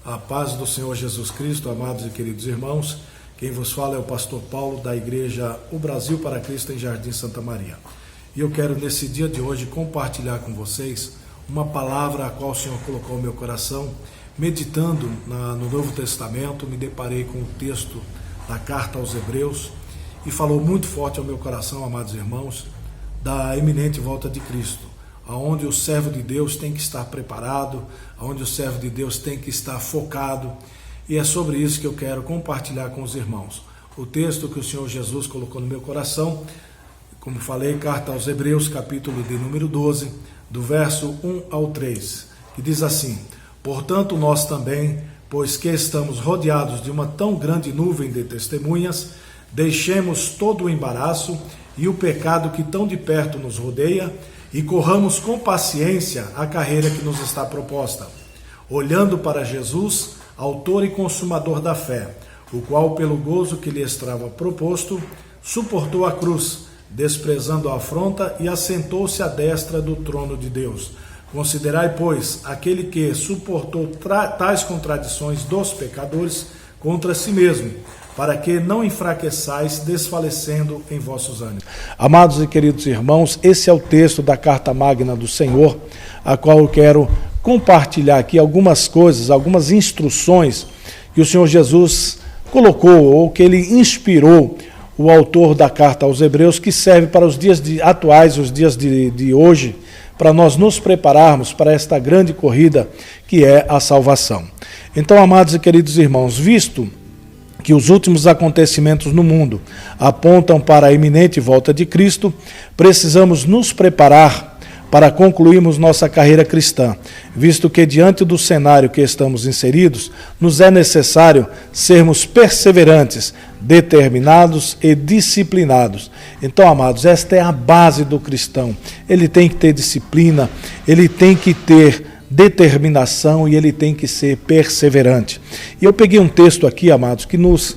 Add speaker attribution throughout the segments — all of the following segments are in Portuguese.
Speaker 1: A paz do Senhor Jesus Cristo, amados e queridos irmãos. Quem vos fala é o pastor Paulo da igreja O Brasil para Cristo em Jardim Santa Maria. E eu quero nesse dia de hoje compartilhar com vocês uma palavra a qual o Senhor colocou no meu coração. Meditando no Novo Testamento, me deparei com o texto da carta aos Hebreus e falou muito forte ao meu coração, amados irmãos, da iminente volta de Cristo, aonde o servo de Deus tem que estar preparado, aonde o servo de Deus tem que estar focado, e é sobre isso que eu quero compartilhar com os irmãos. O texto que o Senhor Jesus colocou no meu coração, como falei, carta aos Hebreus, capítulo de número 12, do verso 1 ao 3, que diz assim: portanto, nós também, pois que estamos rodeados de uma tão grande nuvem de testemunhas, deixemos todo o embaraço e o pecado que tão de perto nos rodeia, e corramos com paciência a carreira que nos está proposta, olhando para Jesus, autor e consumador da fé, o qual, pelo gozo que lhe estava proposto, suportou a cruz, desprezando a afronta, e assentou-se à destra do trono de Deus. Considerai, pois, aquele que suportou tais contradições dos pecadores contra si mesmo, para que não enfraqueçais, desfalecendo em vossos ânimos. Amados e queridos irmãos, esse é o texto da carta magna do Senhor, a qual eu quero compartilhar aqui algumas coisas, algumas instruções que o Senhor Jesus colocou, ou que ele inspirou o autor da carta aos Hebreus, que serve para os dias atuais, os dias de hoje, para nós nos prepararmos para esta grande corrida que é a salvação. Então, amados e queridos irmãos, visto que os últimos acontecimentos no mundo apontam para a iminente volta de Cristo, precisamos nos preparar para concluirmos nossa carreira cristã, visto que diante do cenário que estamos inseridos, nos é necessário sermos perseverantes, determinados e disciplinados. Então, amados, esta é a base do cristão. Ele tem que ter disciplina, ele tem que ter determinação e ele tem que ser perseverante. E eu peguei um texto aqui, amados, que nos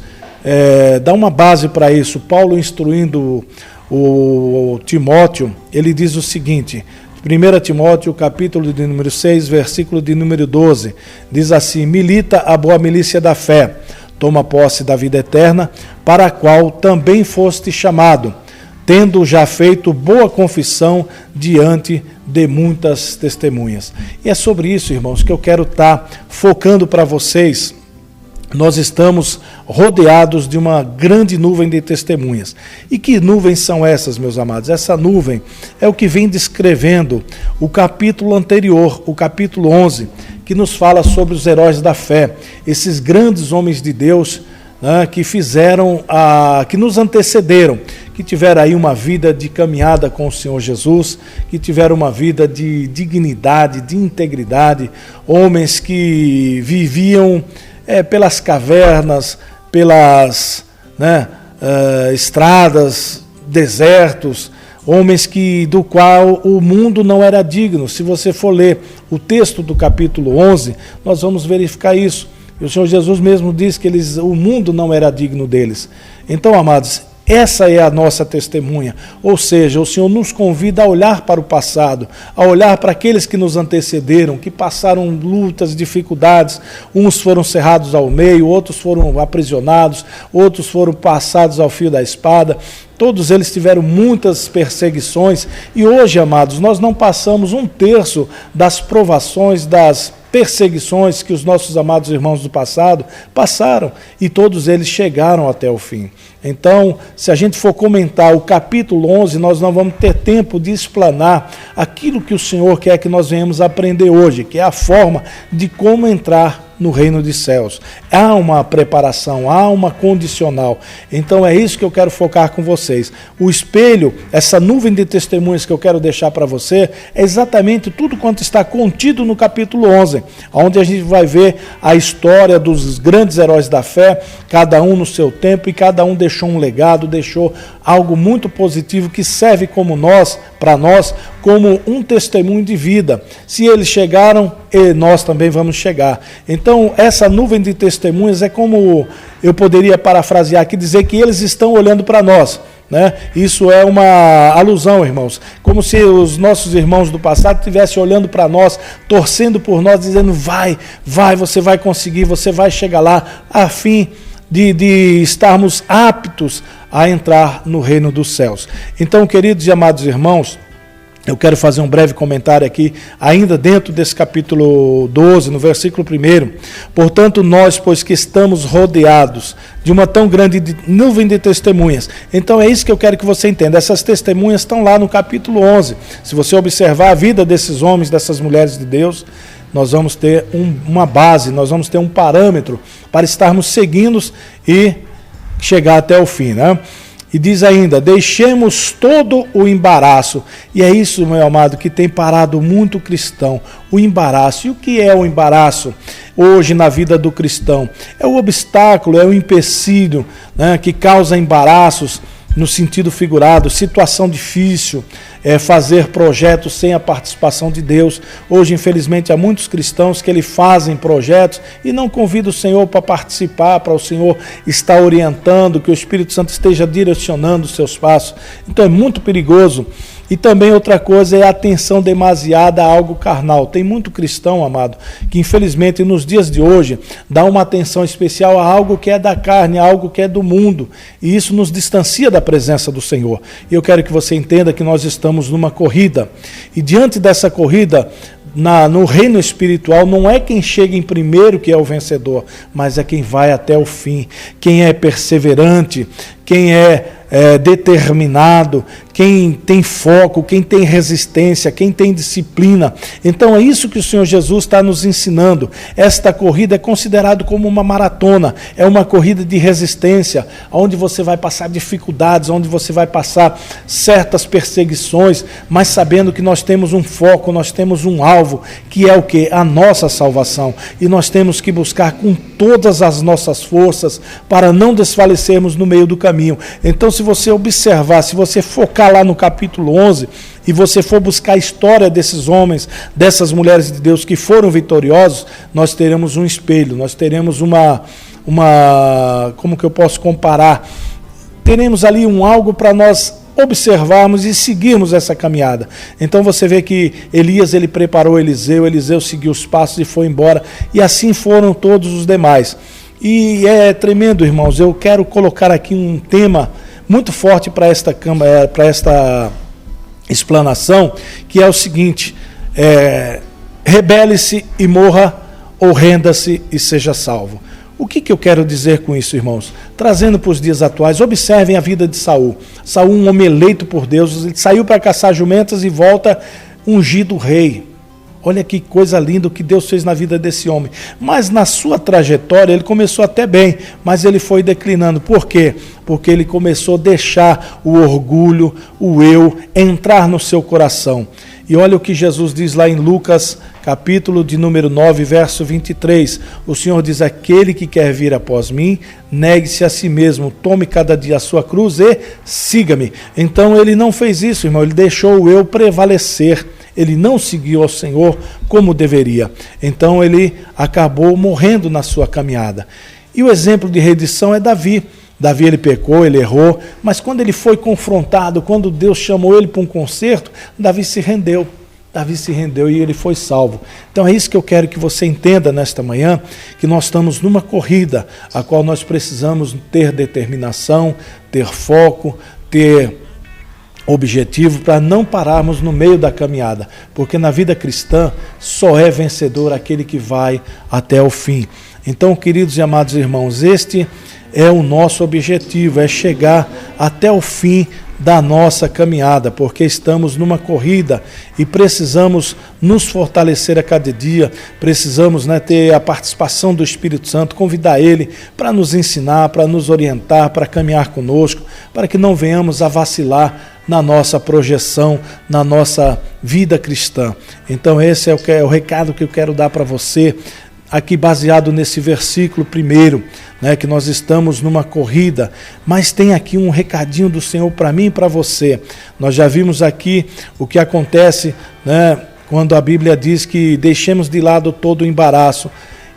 Speaker 1: dá uma base para isso. Paulo instruindo o Timóteo, ele diz o seguinte, 1 Timóteo, capítulo de número 6, versículo de número 12, diz assim: milita a boa milícia da fé, toma posse da vida eterna, para a qual também foste chamado, tendo já feito boa confissão diante de muitas testemunhas. E é sobre isso, irmãos, que eu quero estar focando para vocês. Nós estamos rodeados de uma grande nuvem de testemunhas. E que nuvens são essas, meus amados? Essa nuvem é o que vem descrevendo o capítulo anterior, o capítulo 11, que nos fala sobre os heróis da fé, esses grandes homens de Deus, que que nos antecederam, que tiveram aí uma vida de caminhada com o Senhor Jesus, que tiveram uma vida de dignidade, de integridade, homens que viviam pelas cavernas, pelas estradas, desertos, homens do qual o mundo não era digno. Se você for ler o texto do capítulo 11, nós vamos verificar isso. E o Senhor Jesus mesmo diz que o mundo não era digno deles. Então, amados, essa é a nossa testemunha, ou seja, o Senhor nos convida a olhar para o passado, a olhar para aqueles que nos antecederam, que passaram lutas, dificuldades, uns foram cerrados ao meio, outros foram aprisionados, outros foram passados ao fio da espada, todos eles tiveram muitas perseguições, e hoje, amados, nós não passamos 1/3 das provações, das perseguições que os nossos amados irmãos do passado passaram, e todos eles chegaram até o fim. Então, se a gente for comentar o capítulo 11, nós não vamos ter tempo de explanar aquilo que o Senhor quer que nós venhamos aprender hoje, que é a forma de como entrar no reino dos céus. Há uma preparação, há uma condicional. Então é isso que eu quero focar com vocês. O espelho, essa nuvem de testemunhas que eu quero deixar para você, é exatamente tudo quanto está contido no capítulo 11, onde a gente vai ver a história dos grandes heróis da fé, cada um no seu tempo, e cada um deixou um legado, deixou algo muito positivo que serve para nós, como um testemunho de vida. Se eles chegaram, nós também vamos chegar. Então, essa nuvem de testemunhas é como eu poderia parafrasear aqui, dizer que eles estão olhando para nós. né? Isso é uma alusão, irmãos, como se os nossos irmãos do passado estivessem olhando para nós, torcendo por nós, dizendo: vai, você vai conseguir, você vai chegar lá, a fim de estarmos aptos a entrar no reino dos céus. Então, queridos e amados irmãos, eu quero fazer um breve comentário aqui, ainda dentro desse capítulo 12, no versículo 1. Portanto, nós, pois que estamos rodeados de uma tão grande nuvem de testemunhas. Então é isso que eu quero que você entenda. Essas testemunhas estão lá no capítulo 11. Se você observar a vida desses homens, dessas mulheres de Deus, nós vamos ter uma base, nós vamos ter um parâmetro para estarmos seguindo e chegar até o fim, né? E diz ainda: deixemos todo o embaraço. E é isso, meu amado, que tem parado muito cristão, o embaraço. E o que é o embaraço hoje na vida do cristão? É o obstáculo, é o empecilho, né, que causa embaraços no sentido figurado, situação difícil, fazer projetos sem a participação de Deus. Hoje, infelizmente, há muitos cristãos que fazem projetos e não convidam o Senhor para participar, para o Senhor estar orientando, que o Espírito Santo esteja direcionando os seus passos. Então é muito perigoso. E também outra coisa é a atenção demasiada a algo carnal. Tem muito cristão, amado, que infelizmente nos dias de hoje dá uma atenção especial a algo que é da carne, a algo que é do mundo. E isso nos distancia da presença do Senhor. E eu quero que você entenda que nós estamos numa corrida. E diante dessa corrida, no reino espiritual, não é quem chega em primeiro que é o vencedor, mas é quem vai até o fim, quem é perseverante, quem é determinado, quem tem foco, quem tem resistência, quem tem disciplina. Então é isso que o Senhor Jesus está nos ensinando. Esta corrida é considerada como uma maratona, é uma corrida de resistência, onde você vai passar dificuldades, onde você vai passar certas perseguições, mas sabendo que nós temos um foco, nós temos um alvo, que é o quê? A nossa salvação. E nós temos que buscar com todas as nossas forças para não desfalecermos no meio do caminho. Então, se você observar, se você focar lá no capítulo 11 e você for buscar a história desses homens, dessas mulheres de Deus que foram vitoriosos, nós teremos um espelho, nós teremos como que eu posso comparar? Teremos ali algo para nós observarmos e seguirmos essa caminhada. Então você vê que Elias, ele preparou Eliseu seguiu os passos e foi embora, e assim foram todos os demais. E é tremendo, irmãos. Eu quero colocar aqui um tema muito forte para esta explanação, que é o seguinte: rebele-se e morra, ou renda-se e seja salvo. O que eu quero dizer com isso, irmãos? Trazendo para os dias atuais, observem a vida de Saul. Saul, um homem eleito por Deus, ele saiu para caçar jumentas e volta ungido rei. Olha que coisa linda o que Deus fez na vida desse homem. Mas na sua trajetória, ele começou até bem, mas ele foi declinando. Por quê? Porque ele começou a deixar o orgulho, o eu, entrar no seu coração. E olha o que Jesus diz lá em Lucas, capítulo de número 9, verso 23. O Senhor diz: aquele que quer vir após mim, negue-se a si mesmo, tome cada dia a sua cruz e siga-me. Então ele não fez isso, irmão, ele deixou o eu prevalecer. Ele não seguiu ao Senhor como deveria. Então ele acabou morrendo na sua caminhada. E o exemplo de redição é Davi. Davi, ele pecou, ele errou, mas quando ele foi confrontado, quando Deus chamou ele para um concerto, Davi se rendeu. Davi se rendeu e ele foi salvo. Então é isso que eu quero que você entenda nesta manhã, que nós estamos numa corrida, a qual nós precisamos ter determinação, ter foco, ter objetivo para não pararmos no meio da caminhada, porque na vida cristã só é vencedor aquele que vai até o fim. Então, queridos e amados irmãos, este é o nosso objetivo, é chegar até o fim da nossa caminhada, porque estamos numa corrida e precisamos nos fortalecer a cada dia, precisamos ter a participação do Espírito Santo, convidar Ele para nos ensinar, para nos orientar, para caminhar conosco, para que não venhamos a vacilar na nossa projeção, na nossa vida cristã. Então esse é o recado que eu quero dar para você, aqui baseado nesse versículo primeiro, que nós estamos numa corrida, mas tem aqui um recadinho do Senhor para mim e para você. Nós já vimos aqui o que acontece, quando a Bíblia diz que deixemos de lado todo o embaraço.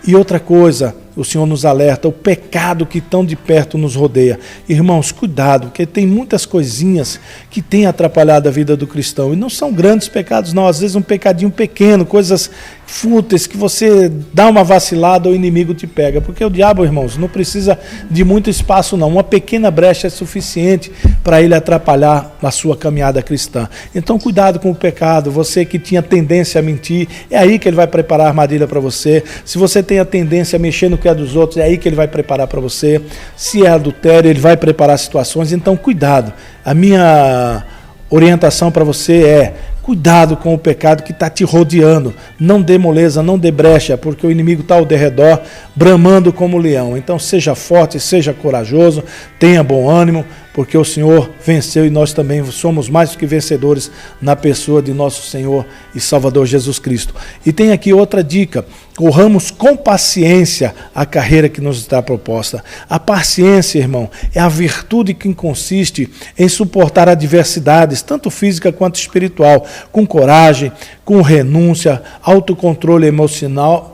Speaker 1: E outra coisa, o Senhor nos alerta, o pecado que tão de perto nos rodeia. Irmãos, cuidado, porque tem muitas coisinhas que têm atrapalhado a vida do cristão, e não são grandes pecados não, às vezes um pecadinho pequeno, coisas fúteis que você dá uma vacilada, o inimigo te pega, porque o diabo, irmãos, não precisa de muito espaço não, uma pequena brecha é suficiente para ele atrapalhar a sua caminhada cristã. Então cuidado com o pecado, você que tinha tendência a mentir, é aí que ele vai preparar a armadilha para você. Se você tem a tendência a mexer no que é dos outros, é aí que ele vai preparar para você. Se é adultério, ele vai preparar situações, então cuidado. A minha orientação para você é: cuidado com o pecado que está te rodeando. Não dê moleza, não dê brecha, porque o inimigo está ao derredor, bramando como leão. Então seja forte, seja corajoso, tenha bom ânimo, porque o Senhor venceu e nós também somos mais do que vencedores na pessoa de nosso Senhor e Salvador Jesus Cristo. E tem aqui outra dica: corramos com paciência a carreira que nos está proposta. A paciência, irmão, é a virtude que consiste em suportar adversidades, tanto física quanto espiritual, com coragem, com renúncia, autocontrole emocional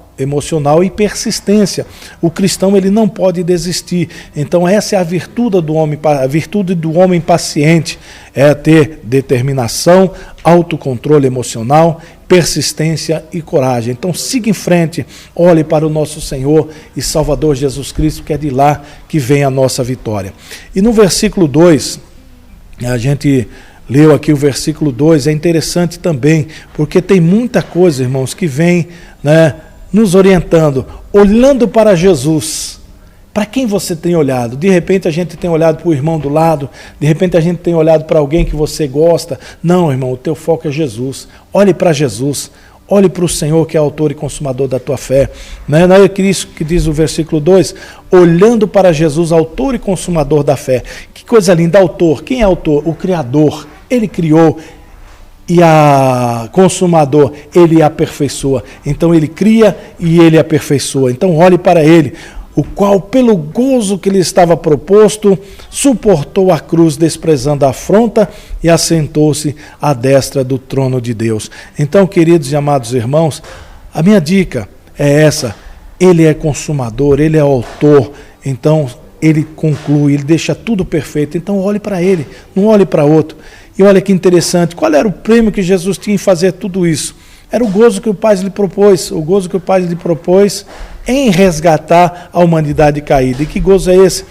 Speaker 1: e persistência. O cristão, ele não pode desistir. Então essa é a virtude do homem paciente, é ter determinação, autocontrole emocional, persistência e coragem. Então siga em frente, olhe para o nosso Senhor e Salvador Jesus Cristo, que é de lá que vem a nossa vitória. E no versículo 2, a gente leu aqui o versículo 2, é interessante também, porque tem muita coisa, irmãos, que vem, nos orientando, olhando para Jesus. Para quem você tem olhado? De repente a gente tem olhado para o irmão do lado, de repente a gente tem olhado para alguém que você gosta. Não, irmão, o teu foco é Jesus. Olhe para Jesus, olhe para o Senhor, que é autor e consumador da tua fé. Não é isso que diz o versículo 2? Olhando para Jesus, autor e consumador da fé. Que coisa linda, autor. Quem é autor? O Criador. Ele criou. E a consumador, ele aperfeiçoa. Então ele cria e ele aperfeiçoa. Então olhe para ele, o qual pelo gozo que lhe estava proposto, suportou a cruz, desprezando a afronta, e assentou-se à destra do trono de Deus. Então, queridos e amados irmãos, a minha dica é essa: ele é consumador, ele é autor. Então ele conclui, ele deixa tudo perfeito. Então olhe para ele, não olhe para outro. E olha que interessante, qual era o prêmio que Jesus tinha em fazer tudo isso? Era o gozo que o Pai lhe propôs, em resgatar a humanidade caída. E que gozo é esse?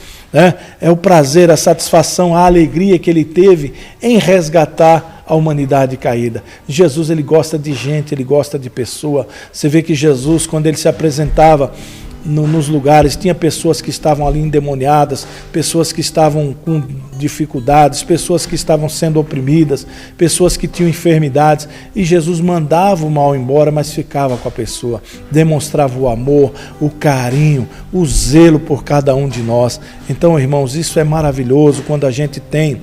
Speaker 1: É o prazer, a satisfação, a alegria que ele teve em resgatar a humanidade caída. Jesus, ele gosta de gente, ele gosta de pessoa. Você vê que Jesus, quando ele se apresentava nos lugares, tinha pessoas que estavam ali endemoniadas, pessoas que estavam com dificuldades, pessoas que estavam sendo oprimidas, pessoas que tinham enfermidades, e Jesus mandava o mal embora, mas ficava com a pessoa, demonstrava o amor, o carinho, o zelo por cada um de nós. Então, irmãos, isso é maravilhoso quando a gente tem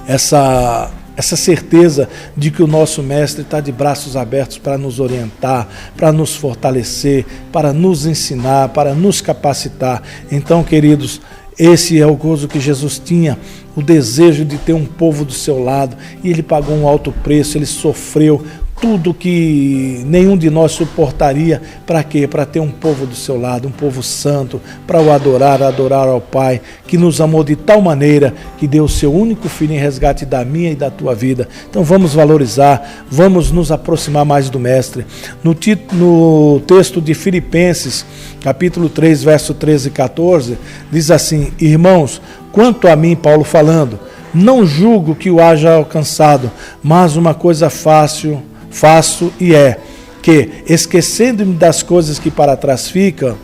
Speaker 1: essa certeza de que o nosso Mestre está de braços abertos para nos orientar, para nos fortalecer, para nos ensinar, para nos capacitar. Então, queridos, esse é o gozo que Jesus tinha, o desejo de ter um povo do seu lado, e ele pagou um alto preço, ele sofreu tudo que nenhum de nós suportaria. Para quê? Para ter um povo do seu lado, um povo santo, para o adorar ao Pai, que nos amou de tal maneira que deu o seu único filho em resgate da minha e da tua vida. Então vamos valorizar, vamos nos aproximar mais do Mestre. No texto de Filipenses, capítulo 3, verso 13 e 14, diz assim: irmãos, quanto a mim, Paulo falando, não julgo que o haja alcançado, mas uma coisa faço, e é que, esquecendo-me das coisas que para trás ficam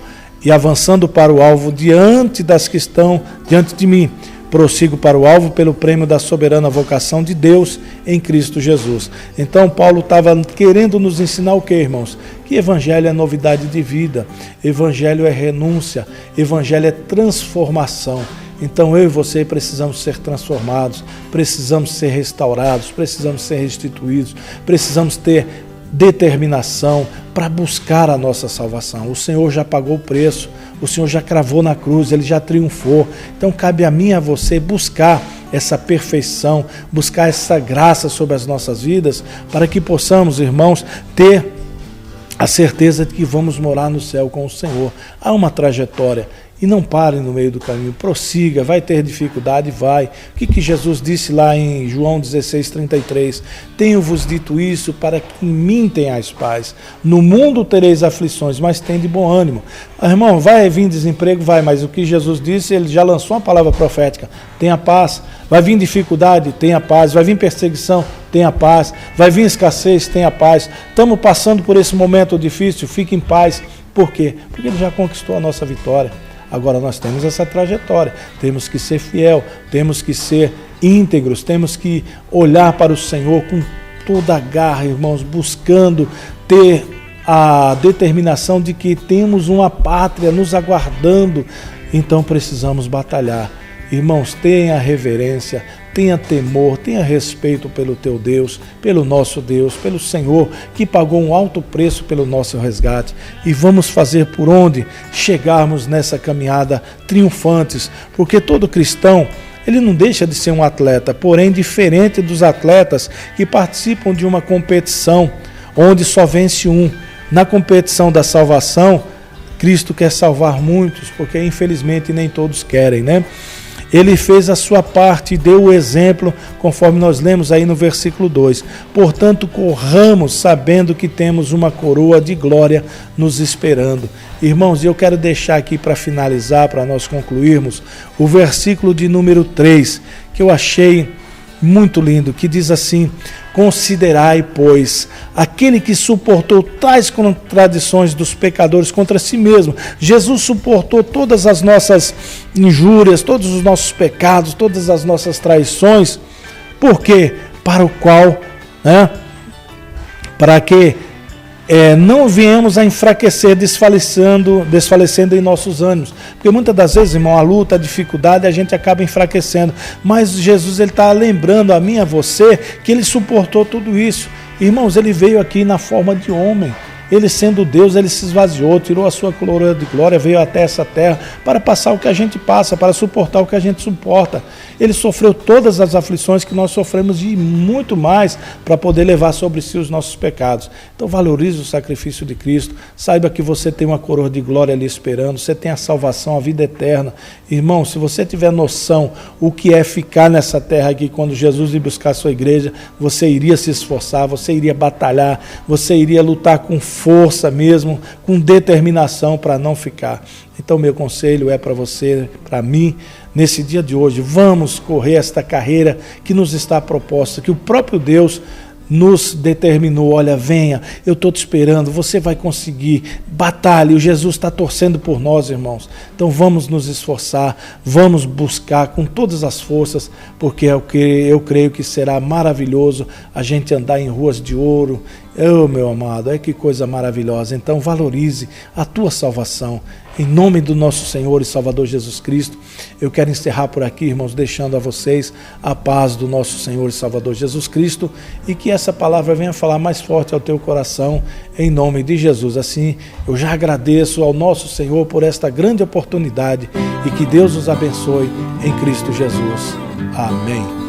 Speaker 1: e avançando para o alvo diante das que estão diante de mim, prossigo para o alvo pelo prêmio da soberana vocação de Deus em Cristo Jesus. Então Paulo estava querendo nos ensinar o que, irmãos? Que evangelho é novidade de vida, evangelho é renúncia, evangelho é transformação. Então eu e você precisamos ser transformados, precisamos ser restaurados, precisamos ser restituídos, precisamos ter determinação para buscar a nossa salvação. O Senhor já pagou o preço, o Senhor já cravou na cruz, Ele já triunfou. Então cabe a mim e a você buscar essa perfeição, buscar essa graça sobre as nossas vidas, para que possamos, irmãos, ter a certeza de que vamos morar no céu com o Senhor. Há uma trajetória. E não pare no meio do caminho, prossiga, vai ter dificuldade, vai. O que Jesus disse lá em João 16:33? Tenho-vos dito isso para que em mim tenhais paz. No mundo tereis aflições, mas tende bom ânimo. Irmão, vai vir desemprego? Vai, mas o que Jesus disse, ele já lançou uma palavra profética. Tenha paz. Vai vir dificuldade? Tenha paz. Vai vir perseguição? Tenha paz. Vai vir escassez? Tenha paz. Estamos passando por esse momento difícil, fique em paz. Por quê? Porque ele já conquistou a nossa vitória. Agora nós temos essa trajetória, temos que ser fiel, temos que ser íntegros, temos que olhar para o Senhor com toda a garra, irmãos, buscando ter a determinação de que temos uma pátria nos aguardando, então precisamos batalhar. Irmãos, tenha reverência, tenha temor, tenha respeito pelo teu Deus, pelo nosso Deus, pelo Senhor, que pagou um alto preço pelo nosso resgate. E vamos fazer por onde chegarmos nessa caminhada triunfantes, porque todo cristão, ele não deixa de ser um atleta, porém diferente dos atletas que participam de uma competição, onde só vence um. Na competição da salvação, Cristo quer salvar muitos, porque infelizmente nem todos querem, né? Ele fez a sua parte e deu o exemplo, conforme nós lemos aí no versículo 2. Portanto, corramos sabendo que temos uma coroa de glória nos esperando. Irmãos, eu quero deixar aqui para finalizar, para nós concluirmos, o versículo de número 3, que eu achei muito lindo, que diz assim: considerai, pois, aquele que suportou tais contradições dos pecadores contra si mesmo. Jesus suportou todas as nossas injúrias, todos os nossos pecados, todas as nossas traições. Por quê? Para o qual, para que não viemos a enfraquecer, desfalecendo em nossos ânimos. Porque muitas das vezes, irmão, a luta, a dificuldade, a gente acaba enfraquecendo. Mas Jesus, ele está lembrando a mim, a você, que ele suportou tudo isso. Irmãos, ele veio aqui na forma de homem. Ele sendo Deus, ele se esvaziou, tirou a sua coroa de glória, veio até essa terra para passar o que a gente passa, para suportar o que a gente suporta. Ele sofreu todas as aflições que nós sofremos e muito mais para poder levar sobre si os nossos pecados. Então valorize o sacrifício de Cristo, saiba que você tem uma coroa de glória ali esperando, você tem a salvação, a vida eterna. Irmão, se você tiver noção o que é ficar nessa terra aqui, quando Jesus ir buscar a sua igreja, você iria se esforçar, você iria batalhar, você iria lutar com força mesmo, com determinação para não ficar. Então meu conselho é para você, para mim, nesse dia de hoje, vamos correr esta carreira que nos está proposta, que o próprio Deus nos determinou. Olha, venha, eu estou te esperando, você vai conseguir, batalhe, o Jesus está torcendo por nós, irmãos. Então vamos nos esforçar, vamos buscar com todas as forças, porque eu creio que será maravilhoso a gente andar em ruas de ouro. Meu amado, que coisa maravilhosa. Então valorize a tua salvação. Em nome do nosso Senhor e Salvador Jesus Cristo, eu quero encerrar por aqui, irmãos, deixando a vocês a paz do nosso Senhor e Salvador Jesus Cristo, e que essa palavra venha falar mais forte ao teu coração, em nome de Jesus. Assim, eu já agradeço ao nosso Senhor por esta grande oportunidade, e que Deus os abençoe em Cristo Jesus. Amém.